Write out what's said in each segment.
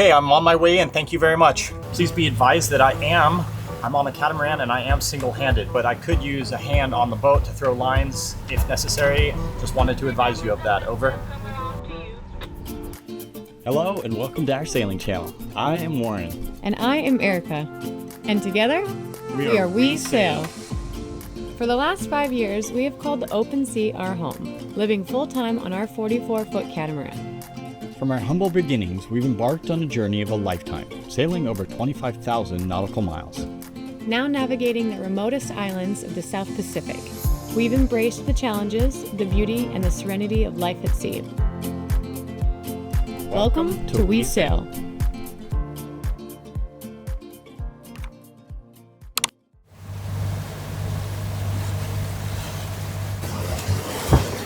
Okay, I'm on my way in. Thank you very much. Please be advised that I'm on a catamaran and I am single-handed, but I could use a hand on the boat to throw lines if necessary. Just wanted to advise you of that. Over. Hello and welcome to our sailing channel. I am Warren. And I am Erica. And together, we are WESail. For the last 5 years, we have called the open sea our home, living full-time on our 44-foot catamaran. From our humble beginnings, we've embarked on a journey of a lifetime, sailing over 25,000 nautical miles. Now navigating the remotest islands of the South Pacific, we've embraced the challenges, the beauty, and the serenity of life at sea. Welcome to WESail.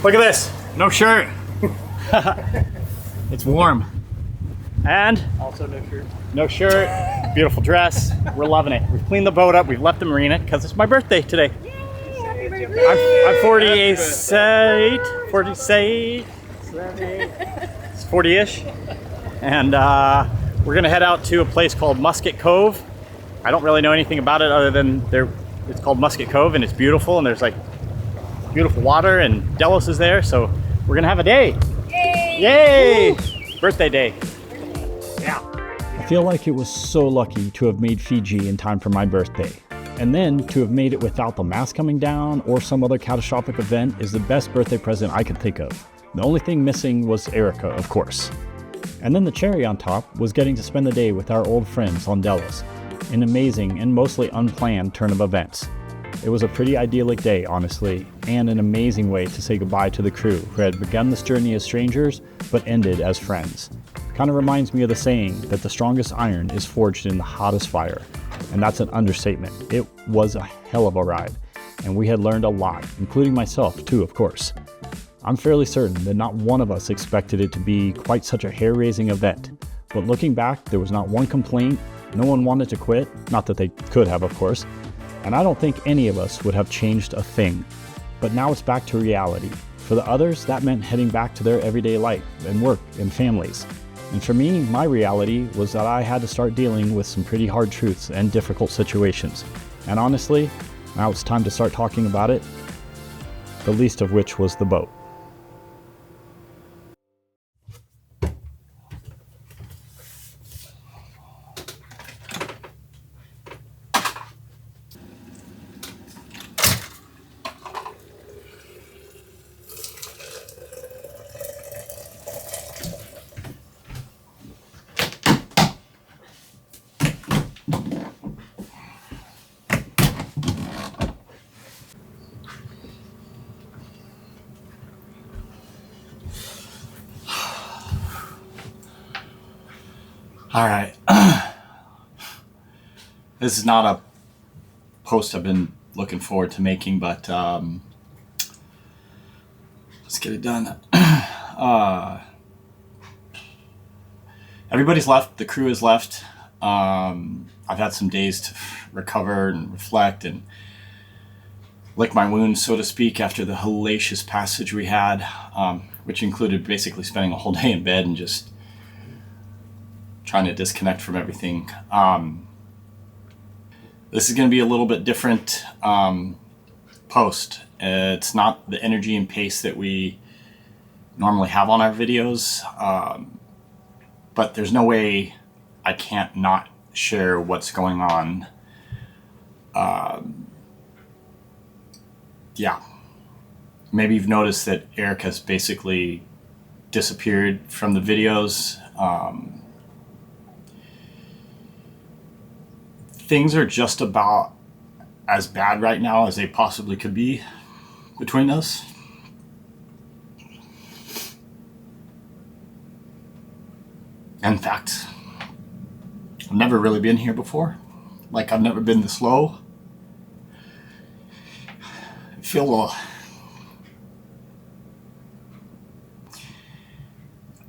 Look at this. No shirt. It's warm. And Also no shirt. no shirt. Beautiful dress. We're loving it. We've cleaned the boat up. We've left the marina because it's my birthday today. I'm 48. 48. It's 40-ish. And we're gonna head out to a place called Musket Cove. I don't really know anything about it other than it's called Musket Cove and it's beautiful and there's like beautiful water and Delos is there, so we're gonna have a day. Yay! Birthday day. Yeah. I feel like it was so lucky to have made Fiji in time for my birthday. And then to have made it without the mast coming down or some other catastrophic event is the best birthday present I could think of. The only thing missing was Erica, of course. And then the cherry on top was getting to spend the day with our old friends on Delos. An amazing and mostly unplanned turn of events. It was a pretty idyllic day, honestly, and an amazing way to say goodbye to the crew who had begun this journey as strangers, but ended as friends. Kind of reminds me of the saying that the strongest iron is forged in the hottest fire, and that's an understatement. It was a hell of a ride, and we had learned a lot, including myself too, of course. I'm fairly certain that not one of us expected it to be quite such a hair-raising event, but looking back, there was not one complaint, no one wanted to quit, not that they could have, of course, and I don't think any of us would have changed a thing. But now it's back to reality. For the others, that meant heading back to their everyday life and work and families. And for me, my reality was that I had to start dealing with some pretty hard truths and difficult situations. And honestly, now it's time to start talking about it, the least of which was the boat. All right. This is not a post I've been looking forward to making, but let's get it done. Everybody's left. The crew has left. I've had some days to recover and reflect and lick my wounds, so to speak, after the hellacious passage we had, which included basically spending a whole day in bed and just trying to disconnect from everything. This is going to be a little bit different post. It's not the energy and pace that we normally have on our videos, but there's no way I can't not share what's going on. Yeah. Maybe you've noticed that Erica's basically disappeared from the videos. Things are just about as bad right now as they possibly could be between us. In fact, I've never really been here before. Like, I've never been this low. I feel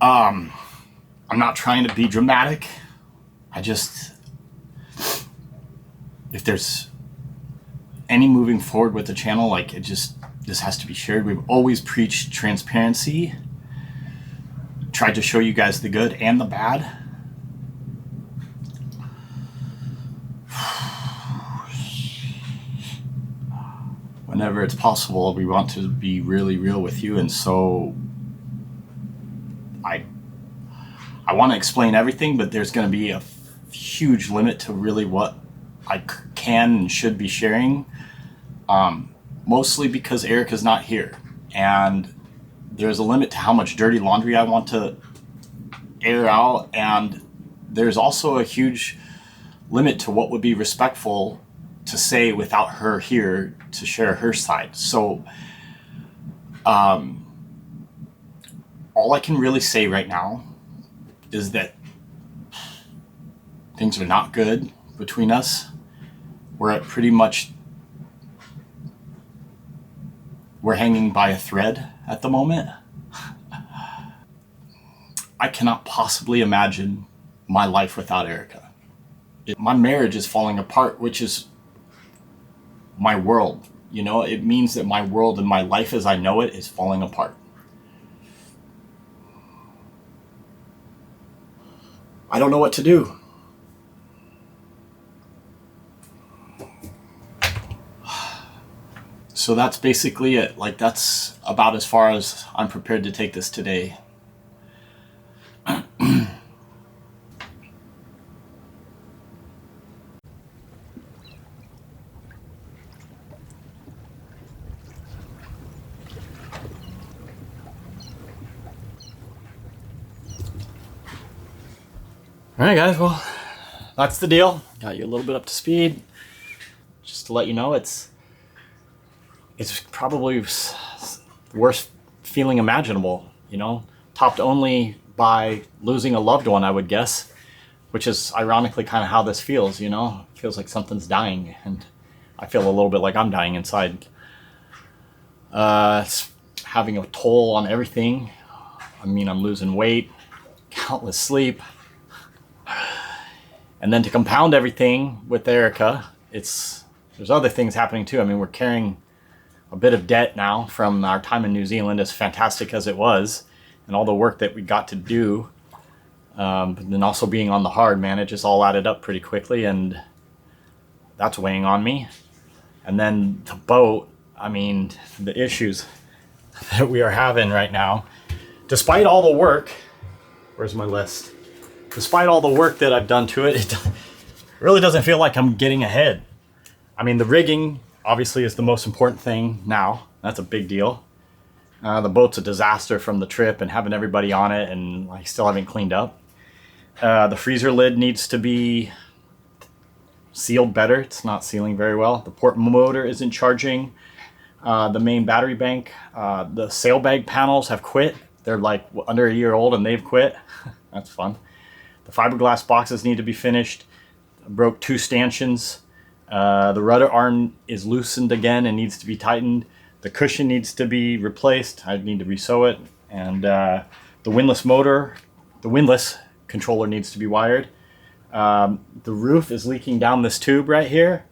I'm not trying to be dramatic. If there's any moving forward with the channel, like, this has to be shared. We've always preached transparency, tried to show you guys the good and the bad. whenever it's possible, we want to be really real with you. And so I want to explain everything, but there's going to be a huge limit to really what I can and should be sharing. Mostly because Erica's not here, and there's a limit to how much dirty laundry I want to air out, and there's also a huge limit to what would be respectful to say without her here to share her side. So all I can really say right now is that things are not good between us. We're hanging by a thread at the moment. I cannot possibly imagine my life without Erica. My marriage is falling apart, which is my world. You know, it means that my world and my life as I know it is falling apart. I don't know what to do. So that's basically it. Like, that's about as far as I'm prepared to take this today. All right, guys, well, that's the deal. Got you a little bit up to speed. Just to let you know, it's probably the worst feeling imaginable, you know, topped only by losing a loved one, I would guess, which is ironically kind of how this feels, you know. It feels like something's dying, and I feel a little bit like I'm dying inside. It's having a toll on everything. I mean, I'm losing weight, countless sleep. And then to compound everything with Erica, there's other things happening too. I mean, we're carrying a bit of debt now from our time in New Zealand, as fantastic as it was, and all the work that we got to do. But then also being on the hard, man, it just all added up pretty quickly, and that's weighing on me. And then the boat, I mean, the issues that we are having right now, despite all the work, where's my list? Despite all the work that I've done to it, it really doesn't feel like I'm getting ahead. I mean, the rigging obviously is the most important thing now. That's a big deal. The boat's a disaster from the trip and having everybody on it, and I still haven't cleaned up. The freezer lid needs to be sealed better. It's not sealing very well. The port motor isn't charging. The main battery bank, the sail bag panels have quit. They're like under a year old and they've quit. That's fun. The fiberglass boxes need to be finished. I broke 2 stanchions. The rudder arm is loosened again and needs to be tightened. The cushion needs to be replaced. I need to resew it. And the windlass controller needs to be wired. The roof is leaking down this tube right here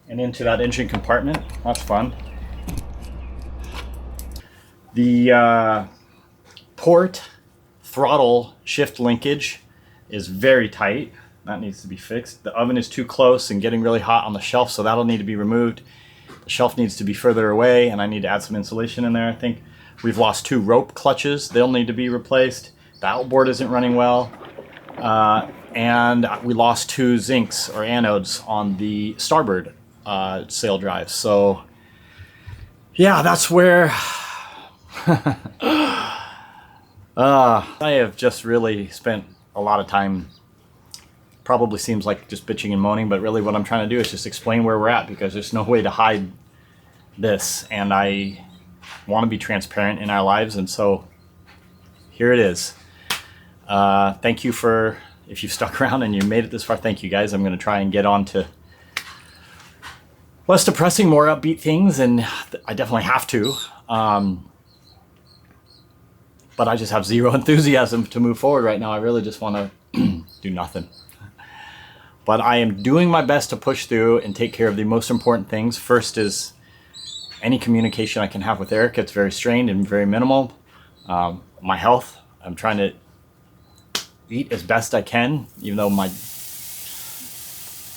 and into that engine compartment. That's fun. The port throttle shift linkage is very tight. That needs to be fixed. The oven is too close and getting really hot on the shelf, so that'll need to be removed. The shelf needs to be further away, and I need to add some insulation in there. I think we've lost 2 rope clutches. They'll need to be replaced. The outboard isn't running well. And we lost 2 zincs or anodes on the starboard sail drive. So yeah, that's where I have just really spent a lot of time. Probably seems like just bitching and moaning, but really what I'm trying to do is just explain where we're at, because there's no way to hide this, and I want to be transparent in our lives, and so here it is. Thank you for, if you've stuck around and you made it this far, thank you guys. I'm going to try and get on to less depressing, more upbeat things, and I definitely have to. But I just have zero enthusiasm to move forward right now. I really just want to do nothing. But I am doing my best to push through and take care of the most important things. First is any communication I can have with Erica. It's very strained and very minimal. My health, I'm trying to eat as best I can, even though my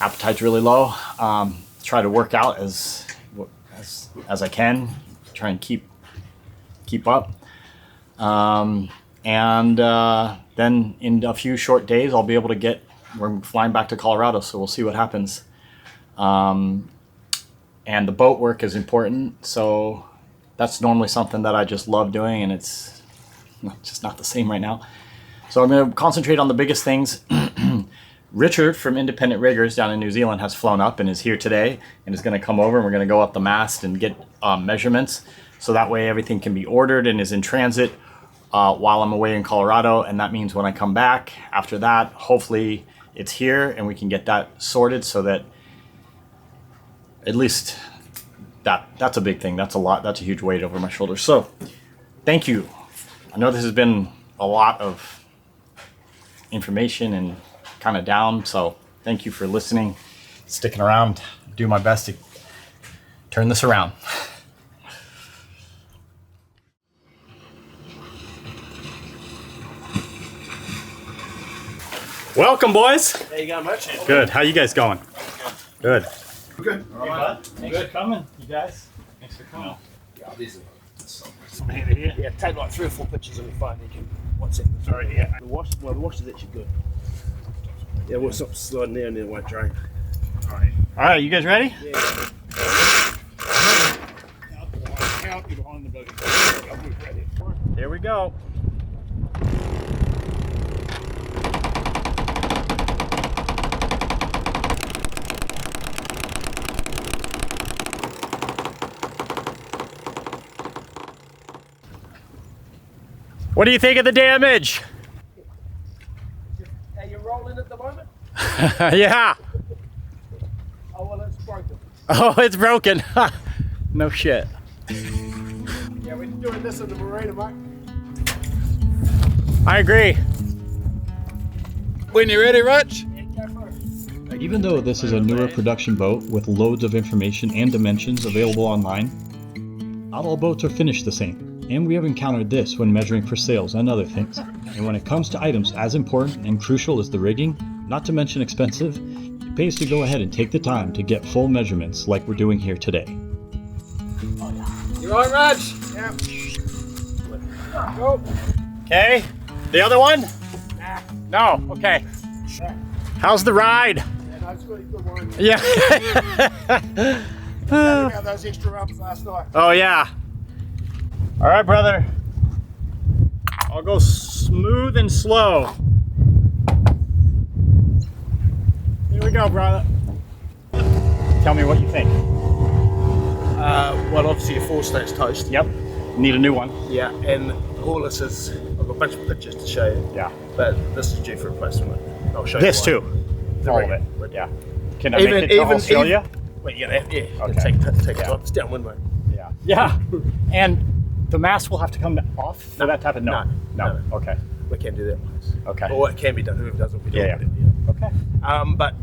appetite's really low. Try to work out as as I can, try and keep up. Then in a few short days, I'll be able to we're flying back to Colorado, so we'll see what happens. And the boat work is important, so that's normally something that I just love doing, and it's just not the same right now. So I'm going to concentrate on the biggest things. Richard from Independent Riggers down in New Zealand has flown up and is here today and is going to come over, and we're going to go up the mast and get measurements, so that way everything can be ordered and is in transit while I'm away in Colorado. And that means when I come back after that, hopefully it's here and we can get that sorted, so that at least that's a big thing. That's a huge weight over my shoulders. So thank you. I know this has been a lot of information and kind of down, so thank you for listening, sticking around. Do my best to turn this around. Welcome, boys. How you going, mate? Good. How you guys going? Good. Good. All right. Thanks for coming, you guys. Thanks for coming. Yeah, these are Yeah. take like 3 or 4 pictures on your phone. You can WhatsApp them. Sorry. Yeah. The wash is actually good. Yeah, we'll stop sliding there and then it won't drain. All right. You guys ready? Yeah. Here we go. What do you think of the damage? Are you rolling at the moment? Yeah. Oh, well, it's broken. Oh, it's broken. No shit. Yeah, we're doing this in the marina, mate. I agree. When you're ready, Rich. Yeah, go for it. Even though this is a newer production boat with loads of information and dimensions available online, not all boats are finished the same. And we have encountered this when measuring for sails and other things. And when it comes to items as important and crucial as the rigging, not to mention expensive, it pays to go ahead and take the time to get full measurements like we're doing here today. You all right, Rich? Yeah. Go. Okay. The other one? Nah. No. Okay. Nah. How's the ride? Yeah, no, it's really good one. Yeah. Sorry about those extra rumps last night. Oh yeah. All right, brother. I'll go smooth and slow. Here we go, brother. Tell me what you think. Well, obviously your 4-stage toast. Yep. Need a new one. Yeah, and all this is, I've got a bunch of pictures to show you. Yeah. But this is due for replacement. I'll show This you. too. The All of rig. it. Yeah. Can I make it to Australia? Well, yeah, Okay. take Yeah. time. It's downwind, mate. Yeah. Yeah. And the mast will have to come off for that type of No. Okay. We can do that, mate. Okay. Or it can be done. Whoever does it, we do Yeah. it. Okay. But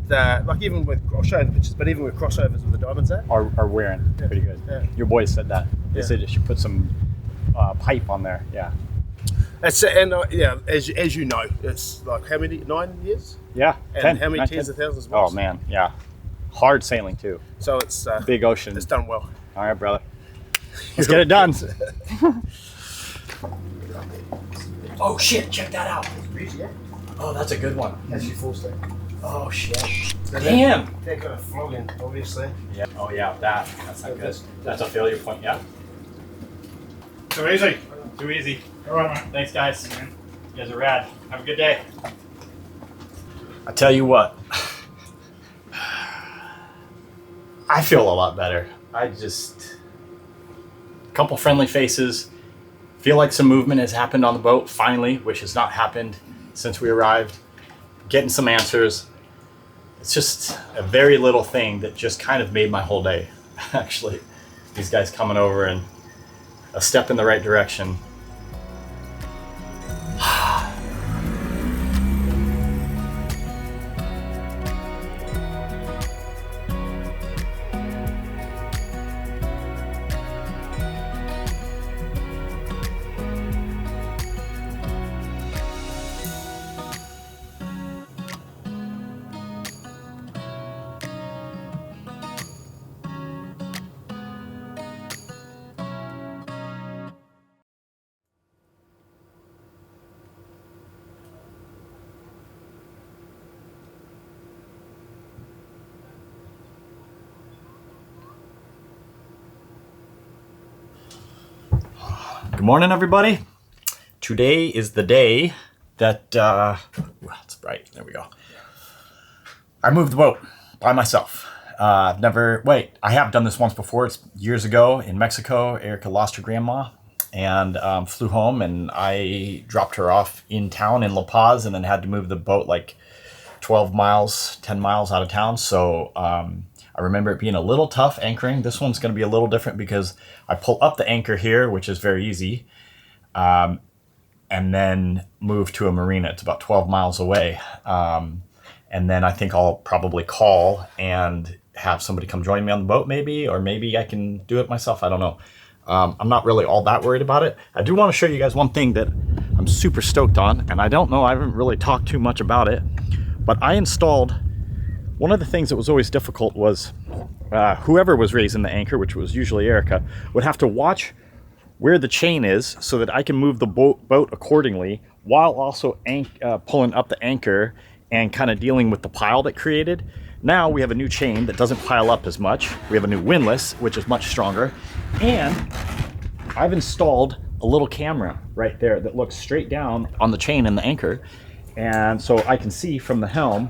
like even with, I'll show you the pictures. But even with crossovers with the diamonds there. Are wearing pretty good. Yeah. Your boys said that. They Yeah. said you should put some pipe on there. Yeah. That's and yeah, as you know, it's like how many 9 years? Yeah. And 10, how many 9, tens 10. of thousands? Oh miles? man, yeah. Hard sailing too. So it's Big ocean. It's done well. All right, brother. Let's get it done. Oh shit! Check that out. Oh, that's a good one. That's your 4-stage. Oh shit! So Damn. They've got a flog in, obviously. Yeah. Oh yeah, that's not good. That's a failure point. Yeah. Too easy. Too easy. All right, mate. Thanks, guys. You guys are rad. Have a good day. I tell you what, I feel a lot better. A couple friendly faces. Feel like some movement has happened on the boat finally, which has not happened since we arrived. Getting some answers. It's just a very little thing that just kind of made my whole day, actually. These guys coming over and a step in the right direction. Good morning, everybody. Today is the day that, well, it's bright. There we go. I moved the boat by myself. I have done this once before. It's years ago in Mexico. Erica lost her grandma and flew home, and I dropped her off in town in La Paz and then had to move the boat like 12 miles, 10 miles out of town. So I remember it being a little tough anchoring. This one's going to be a little different because I pull up the anchor here, which is very easy, and then move to a marina. It's about 12 miles away. And then I think I'll probably call and have somebody come join me on the boat maybe, or maybe I can do it myself. I don't know. I'm not really all that worried about it. I do want to show you guys one thing that I'm super stoked on, and I don't know, I haven't really talked too much about it, but I installed, one of the things that was always difficult was whoever was raising the anchor, which was usually Erica, would have to watch where the chain is so that I can move the boat accordingly while also pulling up the anchor and kind of dealing with the pile that created. Now we have a new chain that doesn't pile up as much. We have a new windlass, which is much stronger. And I've installed a little camera right there that looks straight down on the chain and the anchor. And so I can see from the helm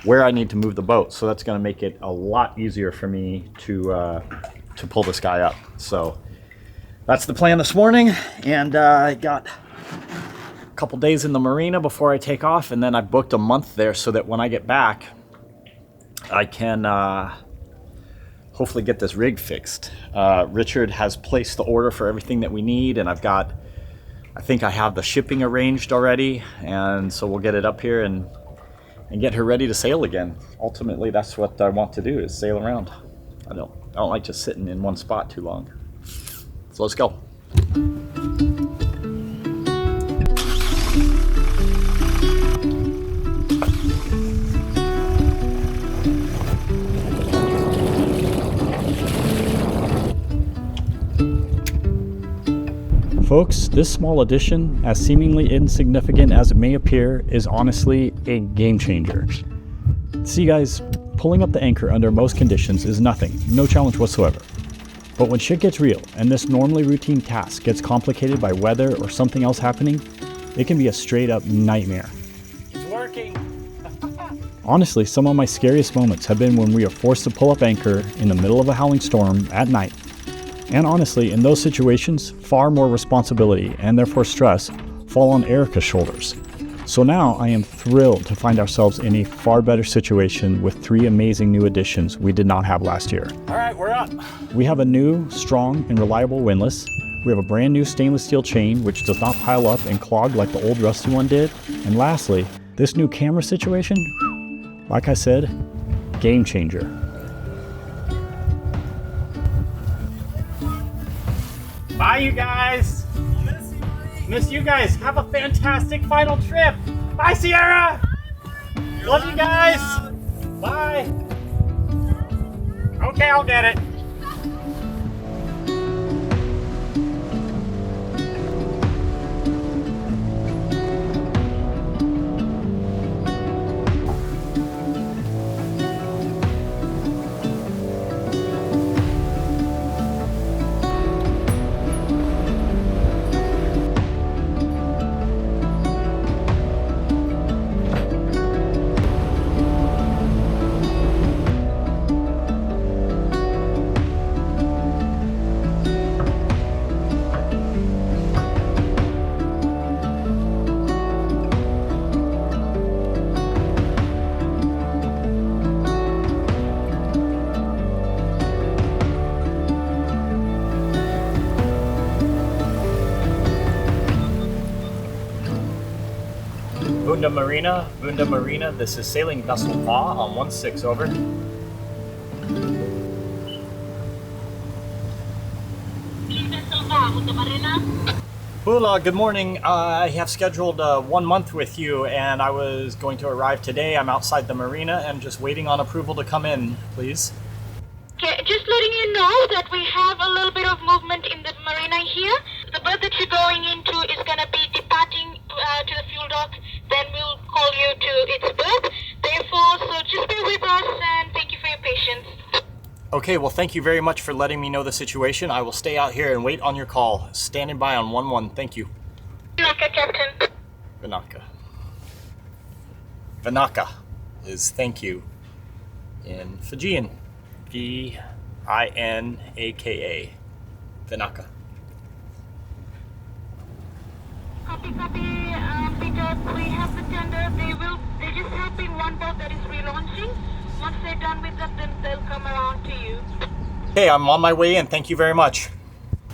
where I need to move the boat. So that's gonna make it a lot easier for me to pull this guy up. So that's the plan this morning. And I got couple days in the marina before I take off, and then I booked a month there so that when I get back I can hopefully get this rig fixed. Richard has placed the order for everything that we need, and I think I have the shipping arranged already, and so we'll get it up here and get her ready to sail again. Ultimately that's what I want to do, is sail around. I don't like just sitting in one spot too long. So let's go. Folks, this small addition, as seemingly insignificant as it may appear, is honestly a game changer. See guys, pulling up the anchor under most conditions is nothing, no challenge whatsoever. But when shit gets real, and this normally routine task gets complicated by weather or something else happening, it can be a straight up nightmare. It's working. Honestly, some of my scariest moments have been when we are forced to pull up anchor in the middle of a howling storm at night. And honestly, in those situations, far more responsibility and therefore stress fall on Erica's shoulders. So now I am thrilled to find ourselves in a far better situation with 3 amazing new additions we did not have last year. All right, we're up. We have a new, strong, and reliable windlass. We have a brand new stainless steel chain which does not pile up and clog like the old rusty one did. And lastly, this new camera situation, like I said, game changer. Bye, you guys. Miss you guys. Have a fantastic final trip. Bye, Sierra. Love you guys. Bye. Okay, I'll get it. Bunda Marina, this is Sailing Vessel Pa on 16, over. Bula, good morning. I have scheduled 1 month with you, and I was going to arrive today. I'm outside the marina and just waiting on approval to come in, please. Okay, just letting you know that we have a little bit of movement in the marina here. The berth that you're going into is going to be departing to the fuel dock. Then we'll call you to its berth. Therefore, so just bear with us and thank you for your patience. Okay, well, thank you very much for letting me know the situation. I will stay out here and wait on your call. Standing by on 1-1. Thank you. Vinaka, Captain. Vinaka. Vinaka is thank you in Fijian. Vinaka. Vinaka. Copy, Peter. We have the tender. There just have been one boat that is relaunching. Once they're done with that, then they'll come around to you. Okay, I'm on my way in. Thank you very much.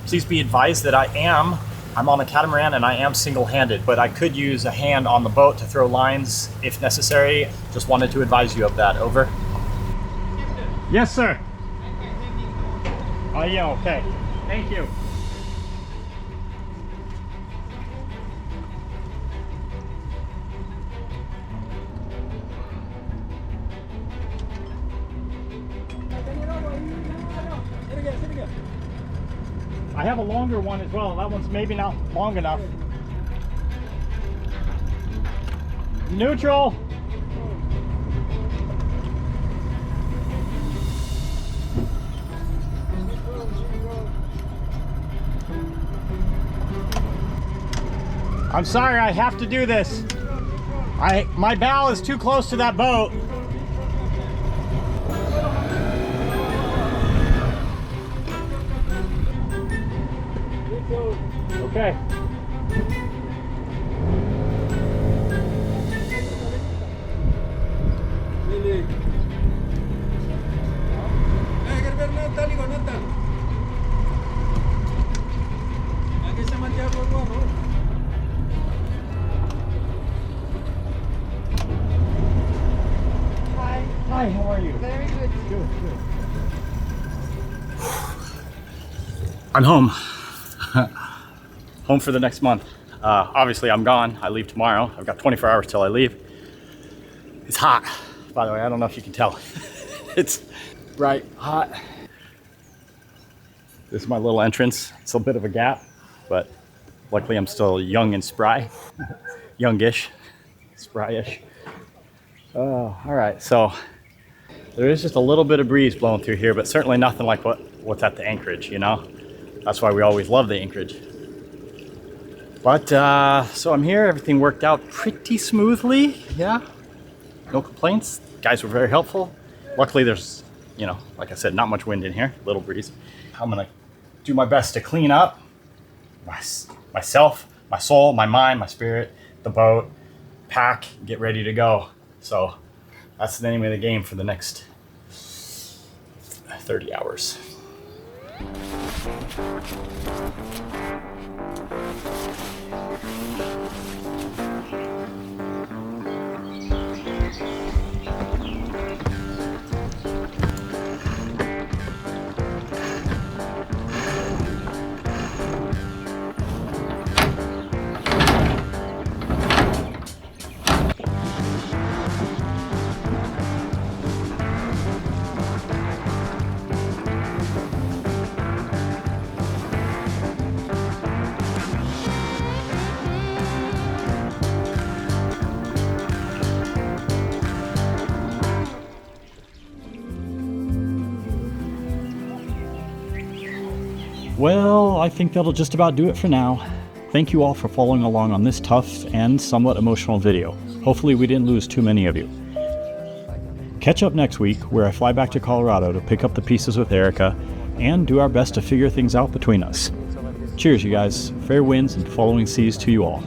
Please be advised that I'm on a catamaran and I am single-handed, but I could use a hand on the boat to throw lines if necessary. Just wanted to advise you of that. Over. Yes, sir. Oh, yeah, okay. Thank you. I have a longer one as well. That one's maybe not long enough. Neutral. I'm sorry, I have to do this. My bow is too close to that boat. Okay. Hi, how are you? Very good. Good. I'm home. Home for the next month. Obviously, I'm gone. I leave tomorrow. I've got 24 hours till I leave. It's hot, by the way. I don't know if you can tell. It's bright, hot. This is my little entrance. It's a bit of a gap, but luckily I'm still young and spry. Youngish, spryish. Oh, all right. So there is just a little bit of breeze blowing through here, but certainly nothing like what's at the anchorage, you know? That's why we always love the anchorage. But, so I'm here. Everything worked out pretty smoothly. Yeah, no complaints. Guys were very helpful. Luckily there's, you know, like I said, not much wind in here, little breeze. I'm gonna do my best to clean up myself, my soul, my mind, my spirit, the boat, pack, get ready to go. So that's the name of the game for the next 30 hours. Well, I think that'll just about do it for now. Thank you all for following along on this tough and somewhat emotional video. Hopefully we didn't lose too many of you. Catch up next week where I fly back to Colorado to pick up the pieces with Erica and do our best to figure things out between us. Cheers, you guys. Fair winds and following seas to you all.